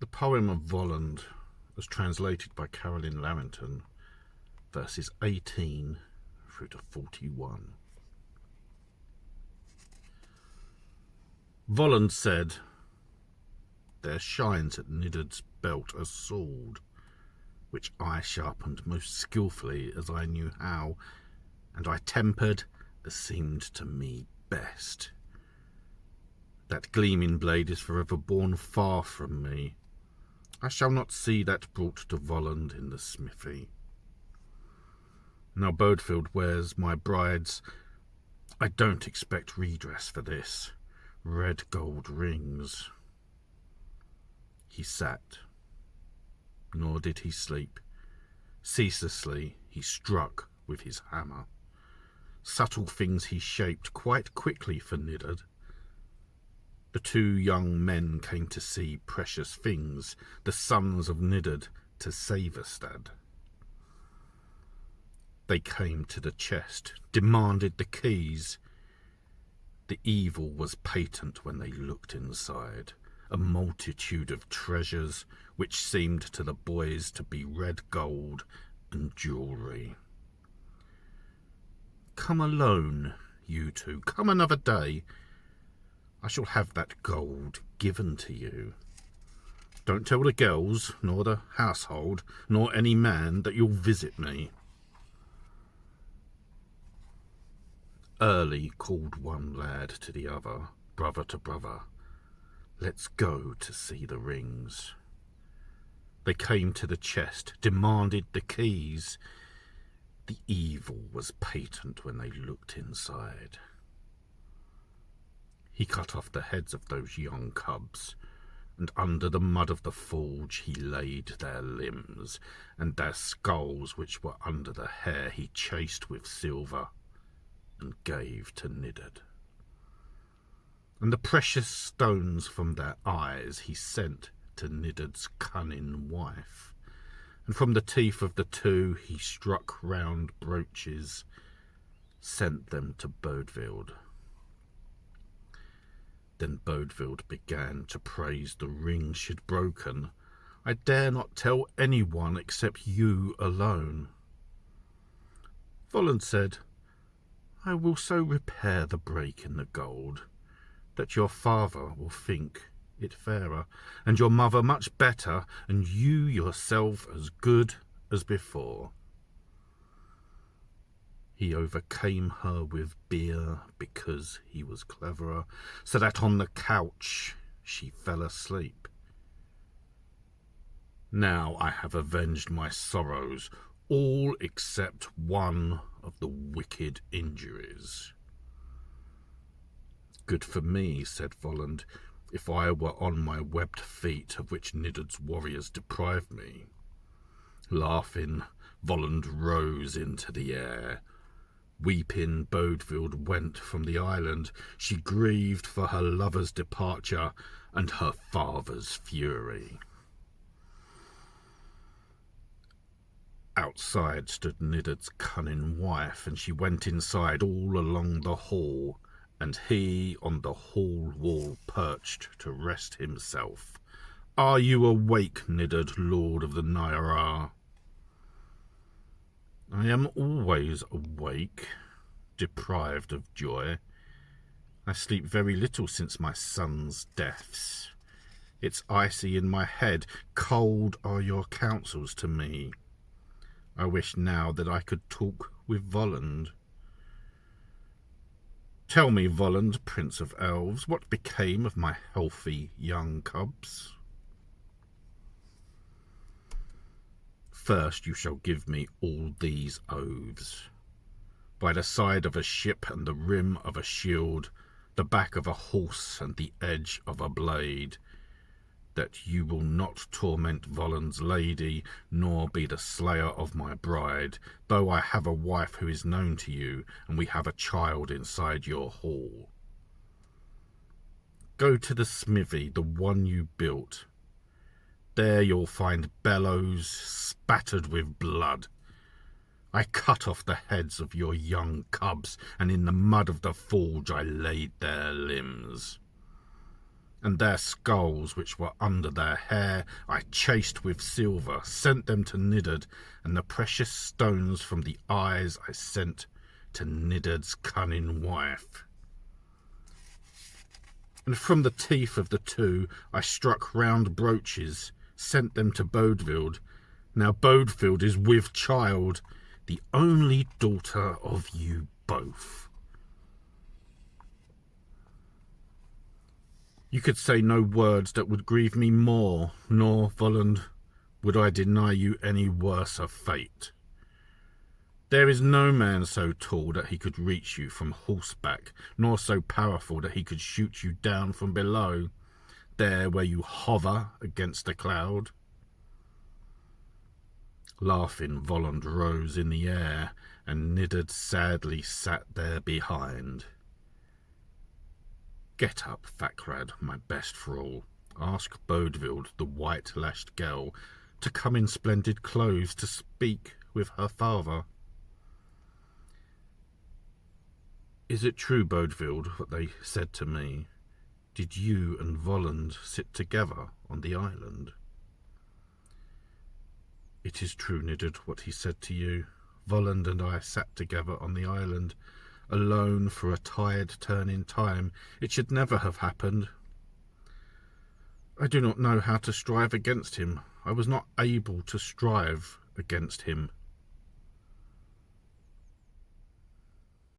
The Poem of Volund was translated by Carolyne Larrington, verses 18 through to 41. Volund said, "There shines at Nidud's belt a sword, which I sharpened most skilfully as I knew how, and I tempered as seemed to me best. That gleaming blade is forever borne far from me. I shall not see that brought to Volund in the smithy. Now Bodfield wears my bride's. I don't expect redress for this. Red gold rings." He sat, nor did he sleep. Ceaselessly he struck with his hammer. Subtle things he shaped quite quickly for Nidud. The two young men came to see precious things, the sons of Nidud to Saverstad. They came to the chest, demanded the keys. The evil was patent when they looked inside, a multitude of treasures which seemed to the boys to be red gold and jewellery. "Come alone, you two, come another day. I shall have that gold given to you. Don't tell the girls, nor the household, nor any man that you'll visit me." Early called one lad to the other, brother to brother. "Let's go to see the rings." They came to the chest, demanded the keys. The evil was patent when they looked inside. He cut off the heads of those young cubs, and under the mud of the forge he laid their limbs, and their skulls which were under the hair he chased with silver, and gave to Nidud. And the precious stones from their eyes he sent to Nidud's cunning wife, and from the teeth of the two he struck round brooches, sent them to Bodfield. Then Bodfield began to praise the rings she'd broken. "I dare not tell anyone except you alone." Volund said, "I will so repair the break in the gold, that your father will think it fairer, and your mother much better, and you yourself as good as before." He overcame her with beer because he was cleverer, so that on the couch she fell asleep. "Now I have avenged my sorrows, all except one of the wicked injuries." "Good for me," said Volund, "if I were on my webbed feet, of which Nidud's warriors deprived me." Laughing, Volund rose into the air. Weeping, Bodfield went from the island. She grieved for her lover's departure and her father's fury. Outside stood Nidud's cunning wife, and she went inside all along the hall, and he on the hall wall perched to rest himself. "Are you awake, Nidud, lord of the Nyara?" "I am always awake, deprived of joy. I sleep very little since my son's deaths. It's icy in my head, cold are your counsels to me. I wish now that I could talk with Volund." "Tell me, Volund, Prince of Elves, what became of my healthy young cubs?" "First you shall give me all these oaths. By the side of a ship and the rim of a shield, the back of a horse and the edge of a blade, that you will not torment Volund's lady, nor be the slayer of my bride, though I have a wife who is known to you, and we have a child inside your hall. Go to the smithy, the one you built. There you'll find bellows spattered with blood. I cut off the heads of your young cubs, and in the mud of the forge I laid their limbs. and their skulls which were under their hair I chased with silver, sent them to Nidad, and the precious stones from the eyes I sent to Nidad's cunning wife. And from the teeth of the two I struck round brooches, sent them to Bodvild. Now Bodvild is with child, the only daughter of you both. You could say no words that would grieve me more, nor, Volund, would I deny you any worse of fate. There is no man so tall that he could reach you from horseback, nor so powerful that he could shoot you down from below, there where you hover against a cloud. Laughing, Volund rose in the air, and Nidad sadly sat there behind. Get up, Fakrad, my best thrall. Ask Bodvild, the white-lashed girl, to come in splendid clothes to speak with her father. Is it true, Bodvild, what they said to me? Did you and Volund sit together on the island? It is true, Nidad, what he said to you. Volund and I sat together on the island, alone for a tide turn in time. It should never have happened. I do not know how to strive against him. I was not able to strive against him.